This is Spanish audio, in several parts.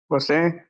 José,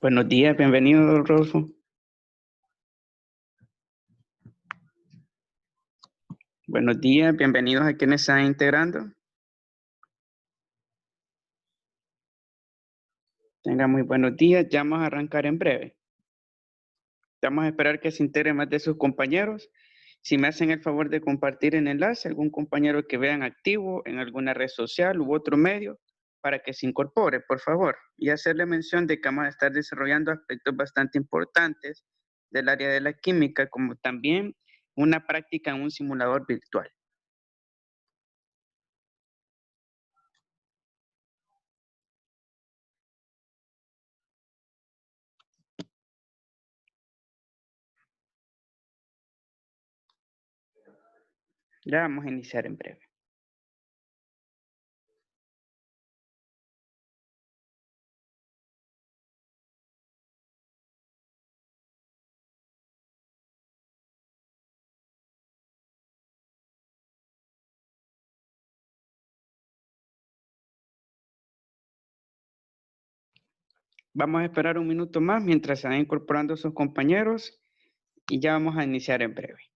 buenos días, bienvenido, don Rodolfo. Buenos días, bienvenidos a quienes están integrando. Tengan muy buenos días, ya vamos a arrancar en breve. Vamos a esperar que se integren más de sus compañeros. Si me hacen el favor de compartir el enlace, algún compañero que vean activo en alguna red social u otro medio, para que se incorpore, por favor. Y hacerle mención de que vamos a estar desarrollando aspectos bastante importantes del área de la química, como también una práctica en un simulador virtual. Ya vamos a iniciar en breve. Vamos a esperar un minuto más mientras se van incorporando sus compañeros y ya vamos a iniciar en breve.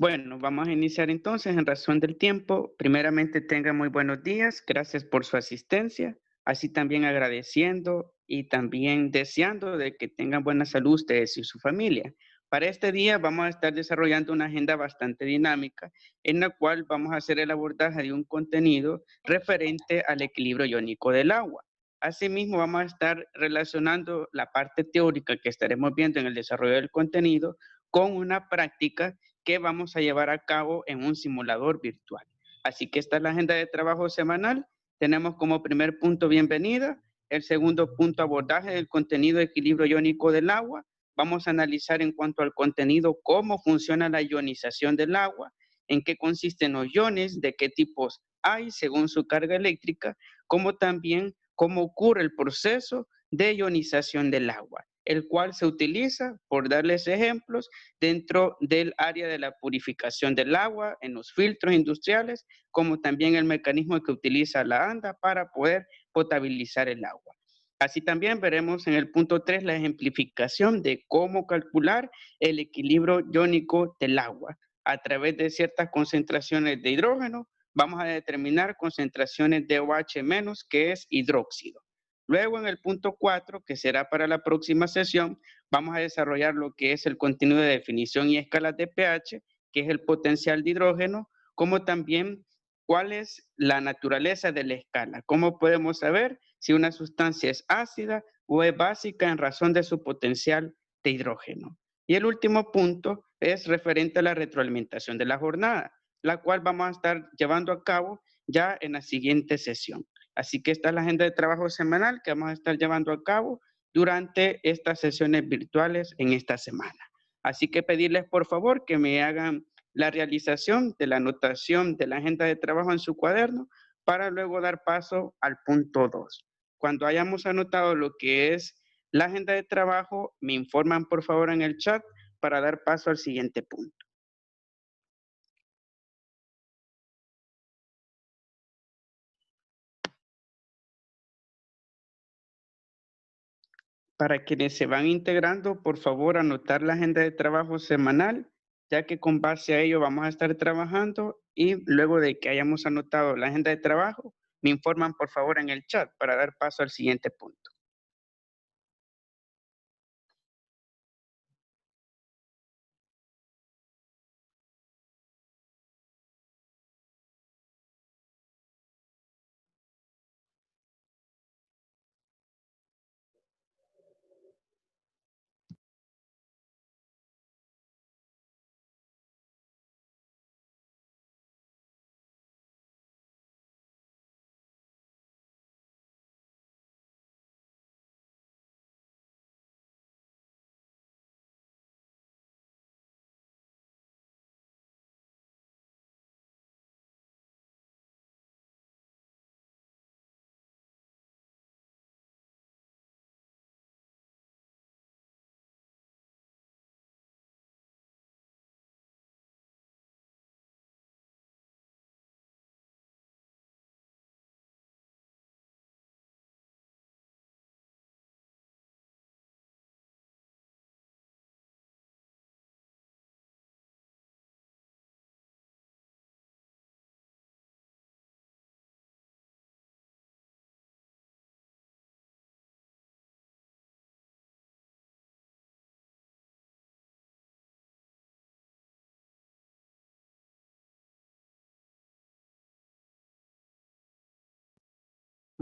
Bueno, vamos a iniciar entonces en razón del tiempo. Primeramente, tengan muy buenos días. Gracias por su asistencia. Así también agradeciendo y también deseando de que tengan buena salud ustedes y su familia. Para este día vamos a estar desarrollando una agenda bastante dinámica en la cual vamos a hacer el abordaje de un contenido referente al equilibrio iónico del agua. Asimismo, vamos a estar relacionando la parte teórica que estaremos viendo en el desarrollo del contenido con una práctica que vamos a llevar a cabo en un simulador virtual. Así que esta es la agenda de trabajo semanal. Tenemos como primer punto bienvenida, el segundo punto abordaje del contenido de equilibrio iónico del agua. Vamos a analizar en cuanto al contenido cómo funciona la ionización del agua, en qué consisten los iones, de qué tipos hay según su carga eléctrica, como también cómo ocurre el proceso de ionización del agua, el cual se utiliza, por darles ejemplos, dentro del área de la purificación del agua, en los filtros industriales, como también el mecanismo que utiliza la ANDA para poder potabilizar el agua. Así también veremos en el punto 3 la ejemplificación de cómo calcular el equilibrio iónico del agua. A través de ciertas concentraciones de hidrógeno, vamos a determinar concentraciones de OH-, que es hidróxido. Luego en el punto 4, que será para la próxima sesión, vamos a desarrollar lo que es el contenido de definición y escalas de pH, que es el potencial de hidrógeno, como también cuál es la naturaleza de la escala. ¿Cómo podemos saber si una sustancia es ácida o es básica en razón de su potencial de hidrógeno? Y el último punto es referente a la retroalimentación de la jornada, la cual vamos a estar llevando a cabo ya en la siguiente sesión. Así que esta es la agenda de trabajo semanal que vamos a estar llevando a cabo durante estas sesiones virtuales en esta semana. Así que pedirles por favor que me hagan la realización de la anotación de la agenda de trabajo en su cuaderno para luego dar paso al punto 2. Cuando hayamos anotado lo que es la agenda de trabajo, me informan por favor en el chat para dar paso al siguiente punto. Para quienes se van integrando, por favor anotar la agenda de trabajo semanal, ya que con base a ello vamos a estar trabajando y luego de que hayamos anotado la agenda de trabajo, me informan por favor en el chat para dar paso al siguiente punto.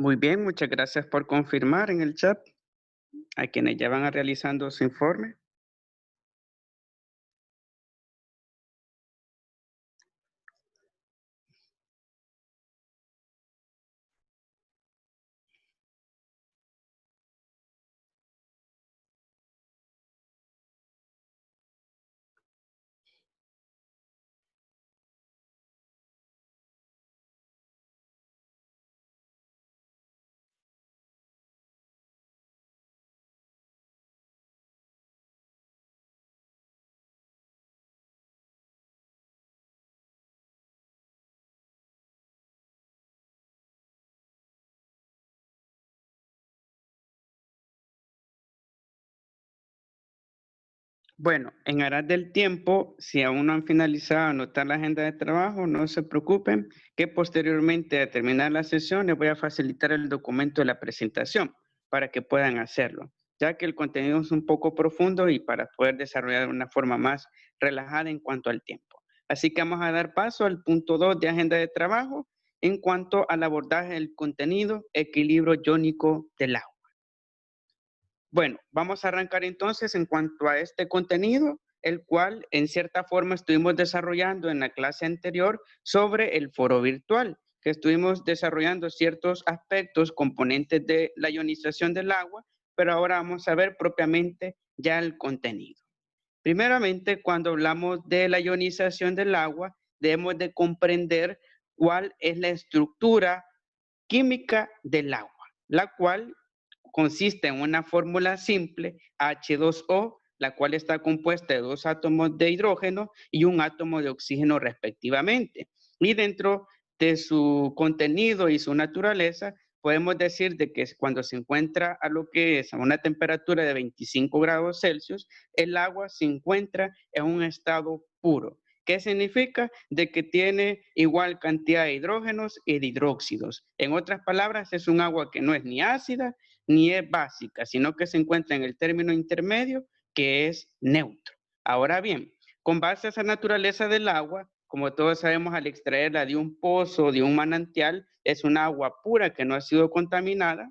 Muy bien, muchas gracias por confirmar en el chat a quienes ya van realizando su informe. Bueno, en aras del tiempo, si aún no han finalizado de anotar la agenda de trabajo, no se preocupen, que posteriormente a terminar la sesión les voy a facilitar el documento de la presentación para que puedan hacerlo, ya que el contenido es un poco profundo y para poder desarrollar de una forma más relajada en cuanto al tiempo. Así que vamos a dar paso al punto 2 de agenda de trabajo en cuanto al abordaje del contenido, equilibrio iónico del agua. Bueno, vamos a arrancar entonces en cuanto a este contenido, el cual en cierta forma estuvimos desarrollando en la clase anterior sobre el foro virtual, que estuvimos desarrollando ciertos aspectos, componentes de la ionización del agua, pero ahora vamos a ver propiamente ya el contenido. Primeramente, cuando hablamos de la ionización del agua, debemos de comprender cuál es la estructura química del agua, la cual consiste en una fórmula simple H2O, la cual está compuesta de 2 átomos de hidrógeno y un átomo de oxígeno respectivamente. Y dentro de su contenido y su naturaleza, podemos decir de que cuando se encuentra a lo que es a una temperatura de 25 grados Celsius, el agua se encuentra en un estado puro. ¿Qué significa? De que tiene igual cantidad de hidrógenos y de hidróxidos. En otras palabras, es un agua que no es ni ácida ni es básica, sino que se encuentra en el término intermedio que es neutro. Ahora bien, con base a esa naturaleza del agua, como todos sabemos, al extraerla de un pozo, de un manantial, es un agua pura que no ha sido contaminada.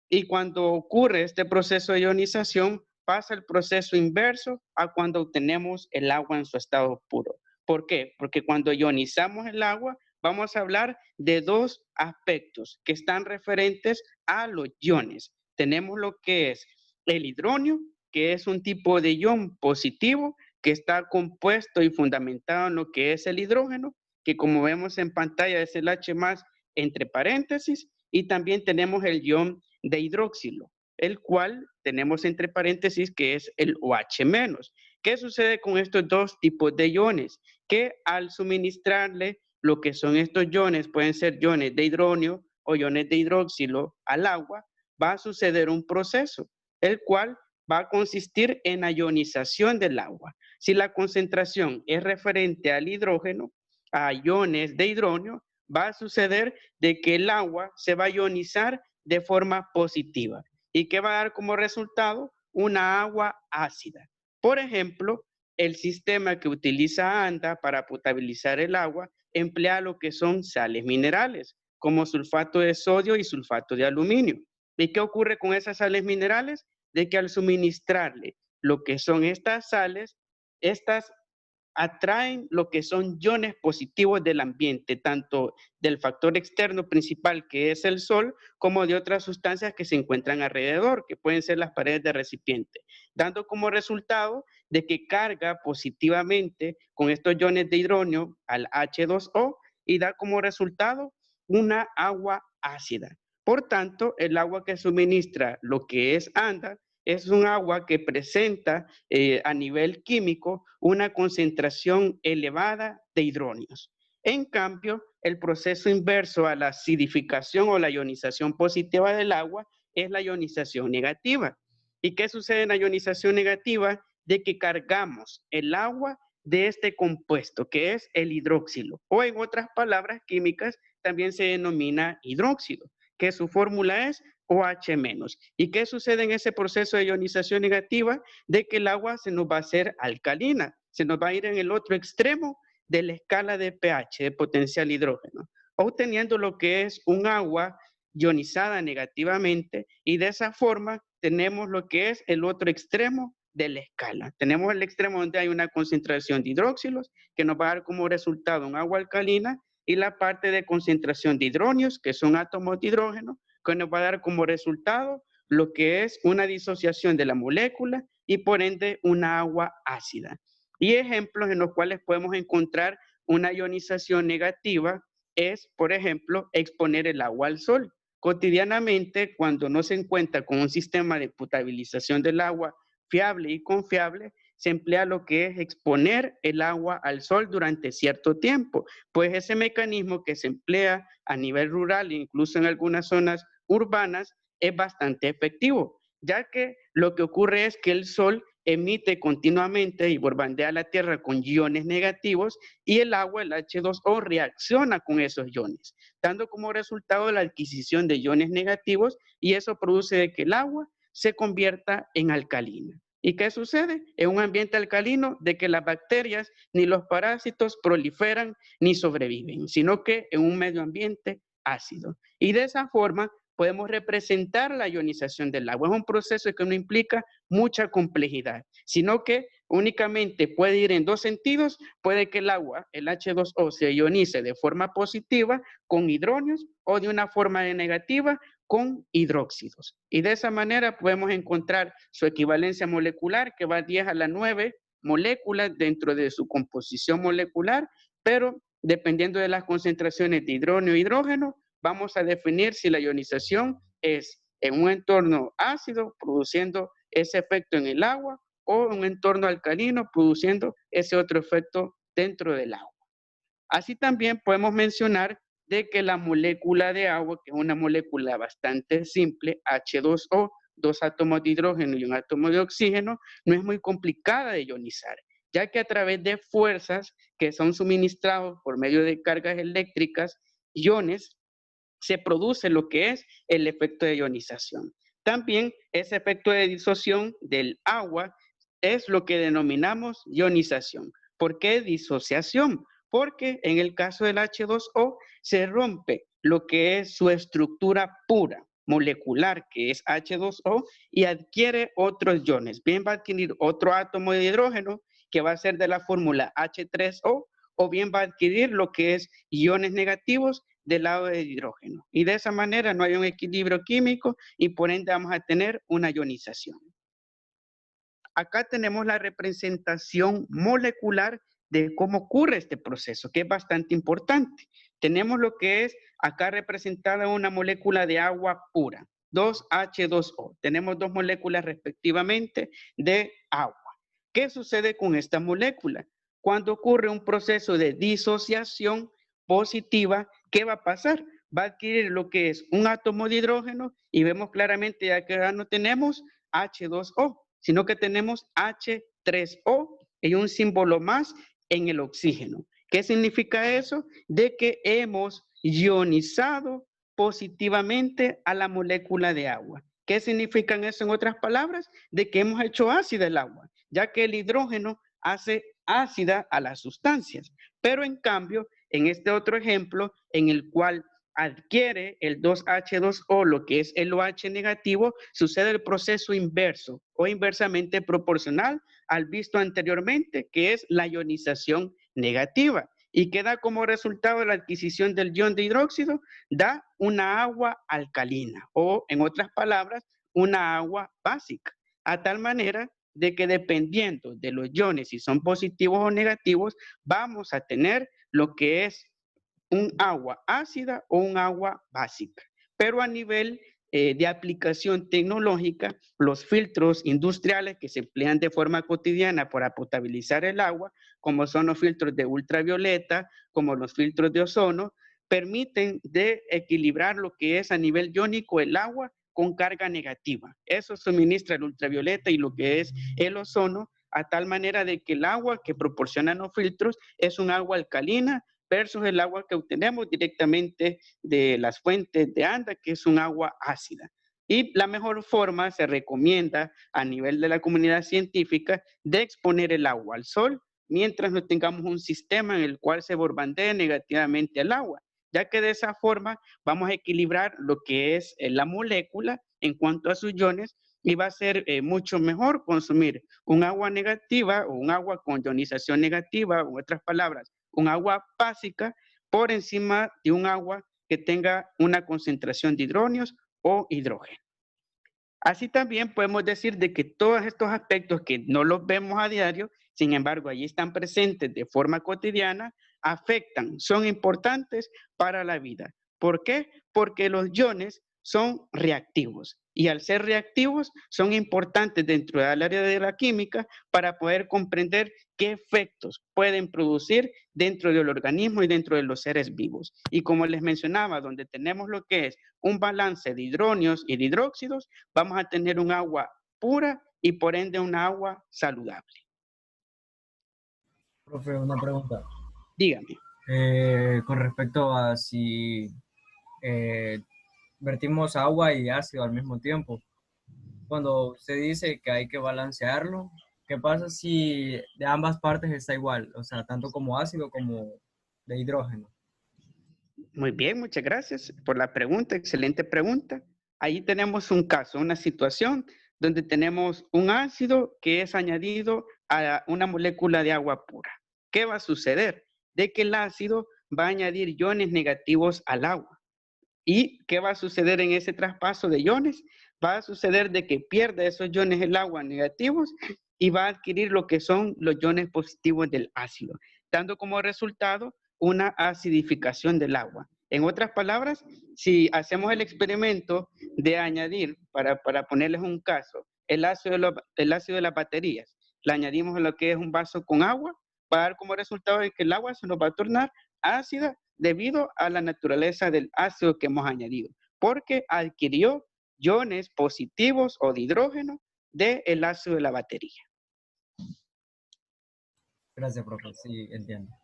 Y cuando ocurre este proceso de ionización, pasa el proceso inverso a cuando obtenemos el agua en su estado puro. ¿Por qué? Porque cuando ionizamos el agua, vamos a hablar de dos aspectos que están referentes a los iones. Tenemos lo que es el hidronio, que es un tipo de ion positivo que está compuesto y fundamentado en lo que es el hidrógeno, que como vemos en pantalla es el H más entre paréntesis, y también tenemos el ion de hidroxilo, el cual tenemos entre paréntesis que es el OH menos. ¿Qué sucede con estos dos tipos de iones? Que al suministrarle lo que son estos iones, pueden ser iones de hidronio o iones de hidroxilo al agua, va a suceder un proceso, el cual va a consistir en la ionización del agua. Si la concentración es referente al hidrógeno, a iones de hidronio, va a suceder de que el agua se va a ionizar de forma positiva y que va a dar como resultado una agua ácida. Por ejemplo, el sistema que utiliza ANDA para potabilizar el agua emplea lo que son sales minerales, como sulfato de sodio y sulfato de aluminio. ¿Y qué ocurre con esas sales minerales? De que al suministrarle lo que son estas sales, estas atraen lo que son iones positivos del ambiente, tanto del factor externo principal que es el sol, como de otras sustancias que se encuentran alrededor, que pueden ser las paredes de recipiente, dando como resultado de que carga positivamente con estos iones de hidrógeno al H2O y da como resultado una agua ácida. Por tanto, el agua que suministra lo que es ANDA es un agua que presenta a nivel químico una concentración elevada de hidróneos. En cambio, el proceso inverso a la acidificación o la ionización positiva del agua es la ionización negativa. ¿Y qué sucede en la ionización negativa? De que cargamos el agua de este compuesto, que es el hidróxilo, o en otras palabras químicas también se denomina hidróxido, que su fórmula es OH menos. ¿Y qué sucede en ese proceso de ionización negativa? De que el agua se nos va a hacer alcalina, se nos va a ir en el otro extremo de la escala de pH, de potencial hidrógeno, obteniendo lo que es un agua ionizada negativamente y de esa forma tenemos lo que es el otro extremo de la escala. Tenemos el extremo donde hay una concentración de hidróxilos que nos va a dar como resultado un agua alcalina y la parte de concentración de hidróneos, que son átomos de hidrógeno, que nos va a dar como resultado lo que es una disociación de la molécula y por ende una agua ácida. Y ejemplos en los cuales podemos encontrar una ionización negativa es, por ejemplo, exponer el agua al sol. Cotidianamente, cuando no se encuentra con un sistema de potabilización del agua fiable y confiable, se emplea lo que es exponer el agua al sol durante cierto tiempo, pues ese mecanismo que se emplea a nivel rural e incluso en algunas zonas urbanas es bastante efectivo, ya que lo que ocurre es que el sol emite continuamente y bombardea la Tierra con iones negativos y el agua, el H2O, reacciona con esos iones, dando como resultado la adquisición de iones negativos y eso produce de que el agua se convierta en alcalina. ¿Y qué sucede? En un ambiente alcalino de que las bacterias ni los parásitos proliferan ni sobreviven, sino que en un medio ambiente ácido. Y de esa forma podemos representar la ionización del agua. Es un proceso que no implica mucha complejidad, sino que únicamente puede ir en dos sentidos. Puede que el agua, el H2O, se ionice de forma positiva con hidróneos o de una forma negativa con hidróxidos. Y de esa manera podemos encontrar su equivalencia molecular, que va a 10 a la 9 moléculas dentro de su composición molecular, pero dependiendo de las concentraciones de hidrógeno e hidrógeno, vamos a definir si la ionización es en un entorno ácido, produciendo ese efecto en el agua, o en un entorno alcalino, produciendo ese otro efecto dentro del agua. Así también podemos mencionar de que la molécula de agua, que es una molécula bastante simple, H2O, dos átomos de hidrógeno y un átomo de oxígeno, no es muy complicada de ionizar, ya que a través de fuerzas que son suministrados por medio de cargas eléctricas, iones, se produce lo que es el efecto de ionización. También ese efecto de disociación del agua es lo que denominamos ionización. ¿Por qué disociación? Porque en el caso del H2O se rompe lo que es su estructura pura. molecular, que es H2O, y adquiere otros iones. Bien va a adquirir otro átomo de hidrógeno, que va a ser de la fórmula H3O, o bien va a adquirir lo que es iones negativos del lado del hidrógeno. Y de esa manera no hay un equilibrio químico y por ende vamos a tener una ionización. Acá tenemos la representación molecular de cómo ocurre este proceso, que es bastante importante. Tenemos lo que es acá representada una molécula de agua pura, 2H2O. Tenemos dos moléculas respectivamente de agua. ¿Qué sucede con esta molécula? Cuando ocurre un proceso de disociación positiva, ¿qué va a pasar? Va a adquirir lo que es un átomo de hidrógeno y vemos claramente ya que ya no tenemos H2O, sino que tenemos H3O y un símbolo más en el oxígeno. ¿Qué significa eso? De que hemos ionizado positivamente a la molécula de agua. ¿Qué significa eso en otras palabras? De que hemos hecho ácida el agua, ya que el hidrógeno hace ácida a las sustancias. Pero en cambio, en este otro ejemplo, en el cual adquiere el 2H2O, lo que es el OH negativo, sucede el proceso inverso o inversamente proporcional al visto anteriormente, que es la ionización negativa. Y queda como resultado de la adquisición del ion de hidróxido, da una agua alcalina o, en otras palabras, una agua básica. A tal manera de que dependiendo de los iones, si son positivos o negativos, vamos a tener lo que es un agua ácida o un agua básica. Pero a nivel de aplicación tecnológica, los filtros industriales que se emplean de forma cotidiana para potabilizar el agua, como son los filtros de ultravioleta, como los filtros de ozono, permiten de equilibrar lo que es a nivel iónico el agua con carga negativa. Eso suministra el ultravioleta y lo que es el ozono, a tal manera de que el agua que proporcionan los filtros es un agua alcalina versus el agua que obtenemos directamente de las fuentes de Anda, que es un agua ácida. Y la mejor forma se recomienda a nivel de la comunidad científica de exponer el agua al sol mientras no tengamos un sistema en el cual se bombardee negativamente el agua, ya que de esa forma vamos a equilibrar lo que es la molécula en cuanto a sus iones y va a ser mucho mejor consumir un agua negativa o un agua con ionización negativa, o en otras palabras, un agua básica por encima de un agua que tenga una concentración de hidrógenos o hidrógeno. Así también podemos decir de que todos estos aspectos que no los vemos a diario, sin embargo, allí están presentes de forma cotidiana, afectan, son importantes para la vida. ¿Por qué? Porque los iones son reactivos y al ser reactivos son importantes dentro del área de la química para poder comprender qué efectos pueden producir dentro del organismo y dentro de los seres vivos. Y como les mencionaba, donde tenemos lo que es un balance de hidrógenos y de hidróxidos, vamos a tener un agua pura y por ende un agua saludable. Profe, una pregunta. Dígame. Con respecto a si vertimos agua y ácido al mismo tiempo, cuando se dice que hay que balancearlo, ¿qué pasa si de ambas partes está igual? O sea, tanto como ácido como de hidrógeno. Muy bien, muchas gracias por la pregunta, excelente pregunta. Ahí tenemos un caso, una situación donde tenemos un ácido que es añadido a una molécula de agua pura. ¿Qué va a suceder? De que el ácido va a añadir iones negativos al agua. ¿Y qué va a suceder en ese traspaso de iones? Va a suceder de que pierde esos iones el agua negativos y va a adquirir lo que son los iones positivos del ácido, dando como resultado una acidificación del agua. En otras palabras, si hacemos el experimento de añadir, para ponerles un caso, el ácido de las baterías, le añadimos lo que es un vaso con agua, va a dar como resultado de que el agua se nos va a tornar ácida debido a la naturaleza del ácido que hemos añadido, porque adquirió iones positivos o de hidrógeno del ácido de la batería. Gracias, profe. Sí, entiendo.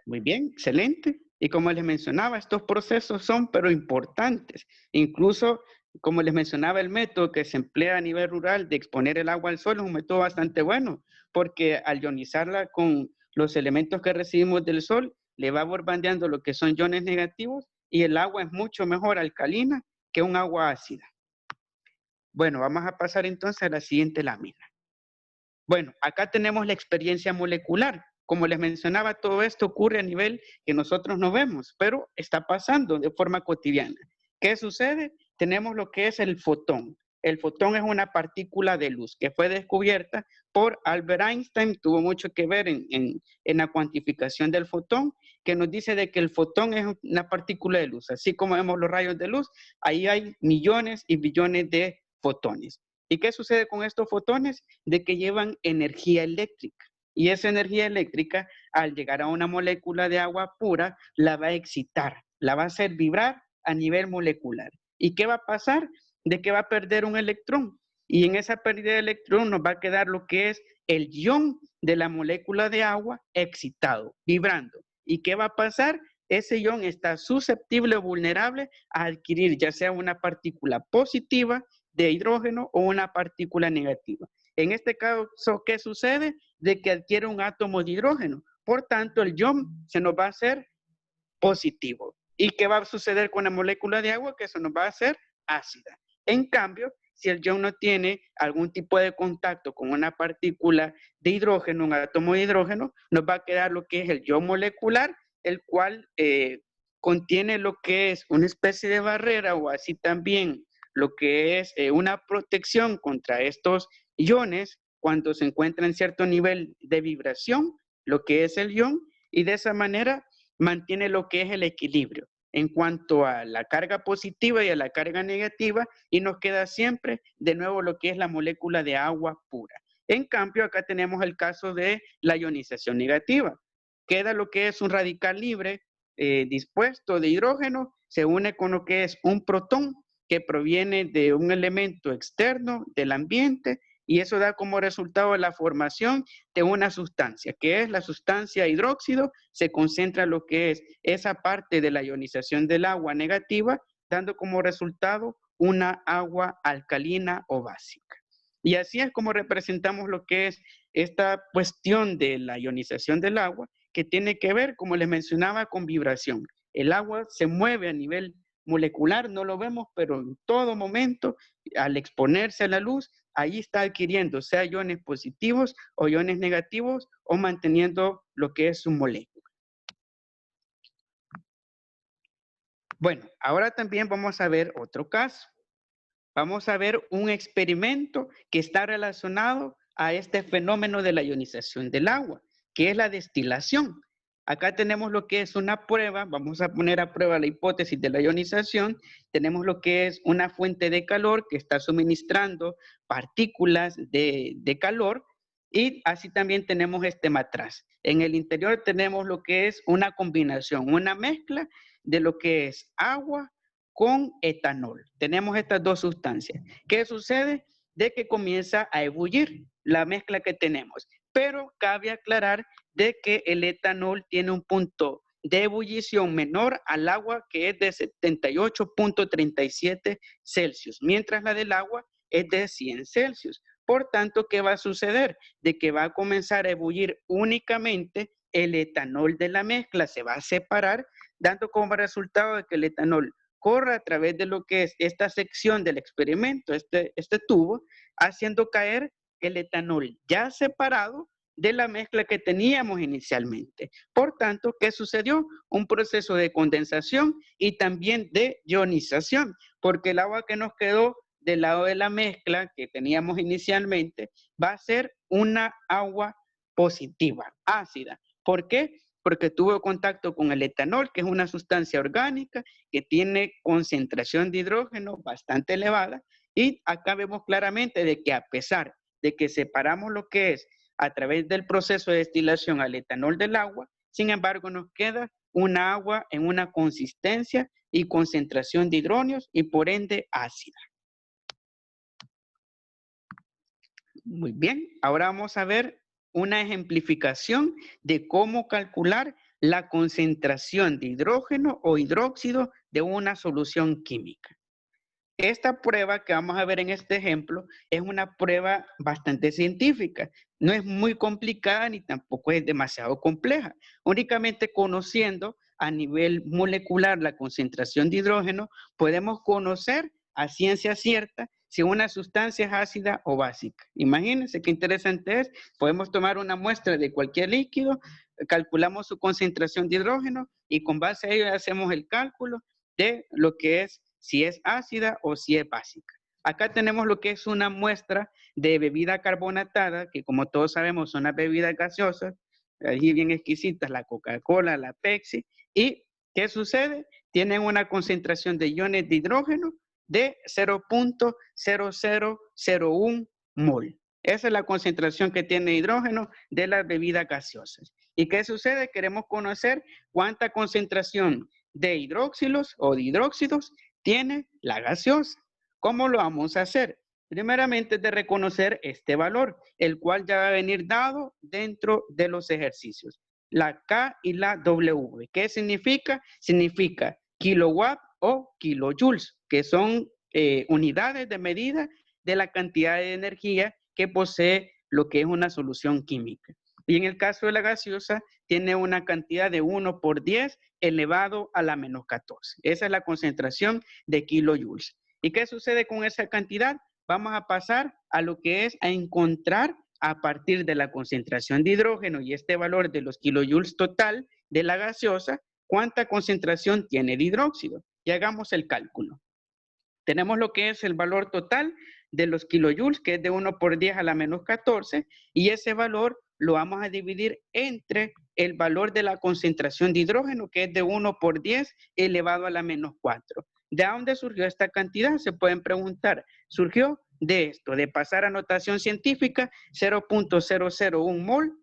Muy bien, excelente. Y como les mencionaba, estos procesos son pero importantes. Incluso, como les mencionaba, el método que se emplea a nivel rural de exponer el agua al sol es un método bastante bueno, porque al ionizarla con los elementos que recibimos del sol, le va bombardeando lo que son iones negativos y el agua es mucho mejor alcalina que un agua ácida. Bueno, vamos a pasar entonces a la siguiente lámina. Bueno, acá tenemos la experiencia molecular. Como les mencionaba, todo esto ocurre a nivel que nosotros no vemos, pero está pasando de forma cotidiana. ¿Qué sucede? Tenemos lo que es el fotón. El fotón es una partícula de luz que fue descubierta por Albert Einstein, tuvo mucho que ver en la cuantificación del fotón, que nos dice de que el fotón es una partícula de luz. Así como vemos los rayos de luz, ahí hay millones y billones de fotones. ¿Y qué sucede con estos fotones? De que llevan energía eléctrica. Y esa energía eléctrica, al llegar a una molécula de agua pura, la va a excitar, la va a hacer vibrar a nivel molecular. ¿Y qué va a pasar? De que va a perder un electrón. Y en esa pérdida de electrón nos va a quedar lo que es el ion de la molécula de agua excitado, vibrando. ¿Y qué va a pasar? Ese ion está susceptible o vulnerable a adquirir ya sea una partícula positiva de hidrógeno o una partícula negativa. En este caso, ¿qué sucede? De que adquiere un átomo de hidrógeno. Por tanto, el ion se nos va a hacer positivo. ¿Y qué va a suceder con la molécula de agua? Que se nos va a hacer ácida. En cambio, si el ion no tiene algún tipo de contacto con una partícula de hidrógeno, un átomo de hidrógeno, nos va a quedar lo que es el ion molecular, el cual contiene lo que es una especie de barrera o así también lo que es una protección contra estos iones cuando se encuentra en cierto nivel de vibración, lo que es el ion, y de esa manera mantiene lo que es el equilibrio en cuanto a la carga positiva y a la carga negativa, y nos queda siempre de nuevo lo que es la molécula de agua pura. En cambio, acá tenemos el caso de la ionización negativa. Queda lo que es un radical libre dispuesto de hidrógeno, se une con lo que es un protón que proviene de un elemento externo del ambiente, y eso da como resultado la formación de una sustancia, que es la sustancia hidróxido. Se concentra lo que es esa parte de la ionización del agua negativa, dando como resultado una agua alcalina o básica. Y así es como representamos lo que es esta cuestión de la ionización del agua, que tiene que ver, como les mencionaba, con vibración. El agua se mueve a nivel molecular, no lo vemos, pero en todo momento, al exponerse a la luz, ahí está adquiriendo, sea iones positivos o iones negativos, o manteniendo lo que es su molécula. Bueno, ahora también vamos a ver otro caso. Vamos a ver un experimento que está relacionado a este fenómeno de la ionización del agua, que es la destilación. Acá tenemos lo que es una prueba, vamos a poner a prueba la hipótesis de la ionización. Tenemos lo que es una fuente de calor que está suministrando partículas de calor, y así también tenemos este matraz. En el interior tenemos lo que es una combinación, una mezcla de lo que es agua con etanol. Tenemos estas dos sustancias. ¿Qué sucede? De que comienza a ebullir la mezcla que tenemos, pero cabe aclarar de que el etanol tiene un punto de ebullición menor al agua, que es de 78.37 Celsius, mientras la del agua es de 100 Celsius. Por tanto, ¿qué va a suceder? De que va a comenzar a ebullir únicamente el etanol de la mezcla, se va a separar, dando como resultado de que el etanol corre a través de lo que es esta sección del experimento, este tubo, haciendo caer el etanol ya separado de la mezcla que teníamos inicialmente. Por tanto, ¿qué sucedió? Un proceso de condensación y también de ionización, porque el agua que nos quedó del lado de la mezcla que teníamos inicialmente va a ser una agua positiva, ácida. ¿Por qué? Porque tuvo contacto con el etanol, que es una sustancia orgánica que tiene concentración de hidrógeno bastante elevada, y acá vemos claramente de que a pesar de que separamos lo que es a través del proceso de destilación al etanol del agua, sin embargo nos queda una agua en una consistencia y concentración de hidrógenos y por ende ácida. Muy bien, ahora vamos a ver una ejemplificación de cómo calcular la concentración de hidrógeno o hidróxido de una solución química. Esta prueba que vamos a ver en este ejemplo es una prueba bastante científica. No es muy complicada ni tampoco es demasiado compleja. Únicamente conociendo a nivel molecular la concentración de hidrógeno, podemos conocer a ciencia cierta si una sustancia es ácida o básica. Imagínense qué interesante es. Podemos tomar una muestra de cualquier líquido, calculamos su concentración de hidrógeno y con base a ello hacemos el cálculo de lo que es si es ácida o si es básica. Acá tenemos lo que es una muestra de bebida carbonatada, que como todos sabemos son las bebidas gaseosas, ahí bien exquisitas, la Coca-Cola, la Pepsi. ¿Y qué sucede? Tienen una concentración de iones de hidrógeno de 0.0001 mol. Esa es la concentración que tiene hidrógeno de las bebidas gaseosas. ¿Y qué sucede? Queremos conocer cuánta concentración de hidróxilos o de hidróxidos tiene la gaseosa. ¿Cómo lo vamos a hacer? Primeramente de reconocer este valor, el cual ya va a venir dado dentro de los ejercicios. La K y la W. ¿Qué significa? Significa kilowatt o kilojoules, que son unidades de medida de la cantidad de energía que posee lo que es una solución química. Y en el caso de la gaseosa, tiene una cantidad de 1 por 10 elevado a la menos 14. Esa es la concentración de kilojoules. ¿Y qué sucede con esa cantidad? Vamos a pasar a lo que es a encontrar a partir de la concentración de hidrógeno y este valor de los kilojoules total de la gaseosa, cuánta concentración tiene de hidróxido. Y hagamos el cálculo. Tenemos lo que es el valor total de los kilojoules, que es de 1 por 10 a la menos 14, y ese valor lo vamos a dividir entre el valor de la concentración de hidrógeno, que es de 1 por 10 elevado a la menos 4. ¿De dónde surgió esta cantidad? Se pueden preguntar. Surgió de esto, de pasar a notación científica 0.001 mol,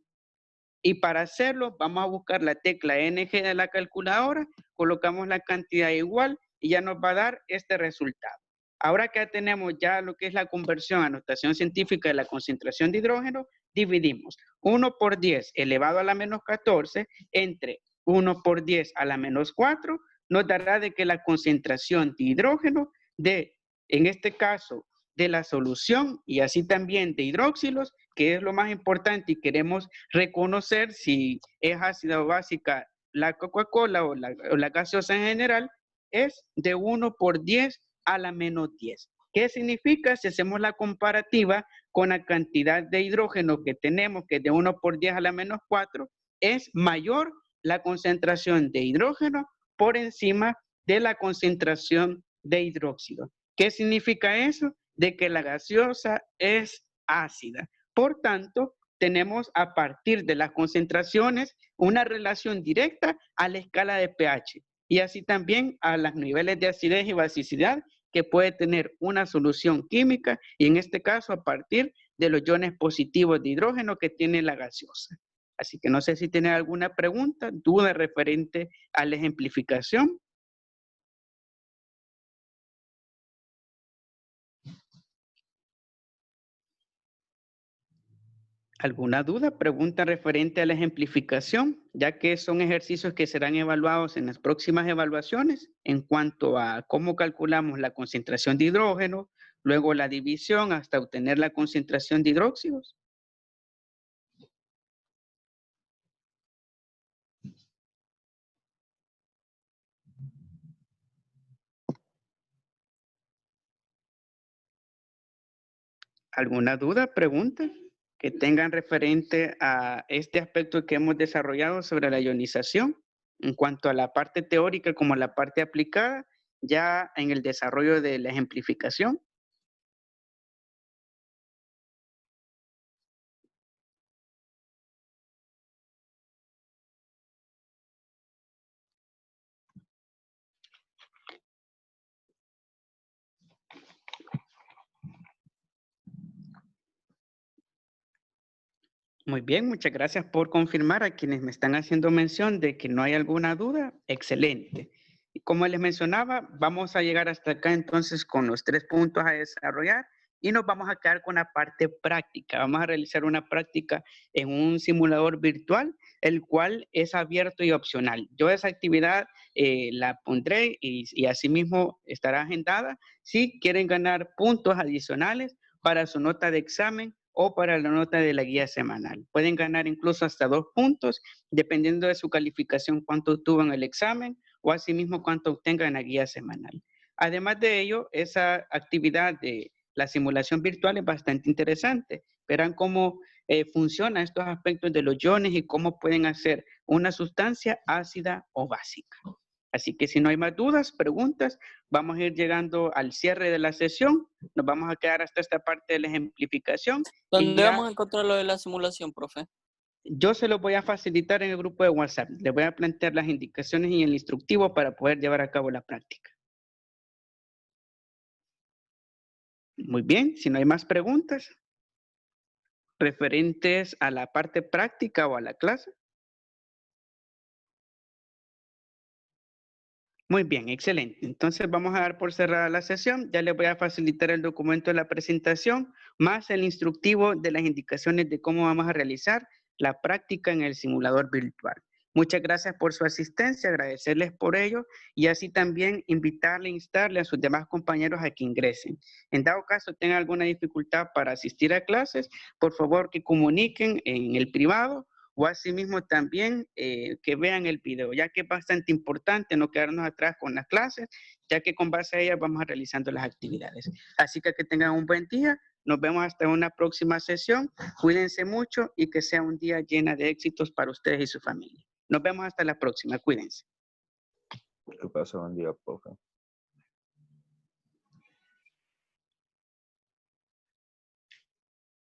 y para hacerlo vamos a buscar la tecla NG de la calculadora, colocamos la cantidad igual y ya nos va a dar este resultado. Ahora que tenemos ya lo que es la conversión a notación científica de la concentración de hidrógeno, dividimos 1 por 10 elevado a la menos 14 entre 1 por 10 a la menos 4, nos dará de que la concentración de hidrógeno en este caso, de la solución y así también de hidróxilos, que es lo más importante y queremos reconocer si es ácida o básica la Coca-Cola o la gaseosa en general, es de 1 por 10 a la menos 10. ¿Qué significa? Si hacemos la comparativa con la cantidad de hidrógeno que tenemos, que es de 1 por 10 a la menos 4, es mayor la concentración de hidrógeno por encima de la concentración de hidróxido. ¿Qué significa eso? De que la gaseosa es ácida. Por tanto, tenemos a partir de las concentraciones una relación directa a la escala de pH y así también a los niveles de acidez y basicidad que puede tener una solución química y en este caso a partir de los iones positivos de hidrógeno que tiene la gaseosa. Así que no sé si tienen alguna pregunta, duda referente a la ejemplificación. ¿Alguna duda? Pregunta referente a la ejemplificación, ya que son ejercicios que serán evaluados en las próximas evaluaciones en cuanto a cómo calculamos la concentración de hidrógeno, luego la división hasta obtener la concentración de hidróxidos. ¿Alguna duda? Pregunta que tengan referente a este aspecto que hemos desarrollado sobre la ionización en cuanto a la parte teórica como la parte aplicada ya en el desarrollo de la ejemplificación. Muy bien, muchas gracias por confirmar a quienes me están haciendo mención de que no hay alguna duda. Excelente. Y como les mencionaba, vamos a llegar hasta acá entonces con los 3 puntos a desarrollar y nos vamos a quedar con la parte práctica. Vamos a realizar una práctica en un simulador virtual, el cual es abierto y opcional. Yo esa actividad la pondré y asimismo estará agendada si quieren ganar puntos adicionales para su nota de examen o para la nota de la guía semanal. Pueden ganar incluso hasta 2 puntos, dependiendo de su calificación, cuánto obtuvo en el examen o asimismo cuánto obtenga en la guía semanal. Además de ello, esa actividad de la simulación virtual es bastante interesante. Verán cómo funcionan estos aspectos de los iones y cómo pueden hacer una sustancia ácida o básica. Así que si no hay más dudas, preguntas, vamos a ir llegando al cierre de la sesión. Nos vamos a quedar hasta esta parte de la ejemplificación. Y ¿Dónde ya vamos a encontrar lo de la simulación, profe? yo se lo voy a facilitar en el grupo de WhatsApp. Les voy a plantear las indicaciones y el instructivo para poder llevar a cabo la práctica. Muy bien, si no hay más preguntas referentes a la parte práctica o a la clase. Muy bien, excelente. Entonces vamos a dar por cerrada la sesión. Ya les voy a facilitar el documento de la presentación, más el instructivo de las indicaciones de cómo vamos a realizar la práctica en el simulador virtual. Muchas gracias por su asistencia, agradecerles por ello y así también invitarle, instarle a sus demás compañeros a que ingresen. En dado caso tengan alguna dificultad para asistir a clases, por favor que comuniquen en el privado o asimismo también que vean el video, ya que es bastante importante no quedarnos atrás con las clases, ya que con base a ellas vamos a realizando las actividades. Así que tengan un buen día, nos vemos hasta una próxima sesión, cuídense mucho y que sea un día lleno de éxitos para ustedes y su familia. Nos vemos hasta la próxima, cuídense. Que pase buen día, profe.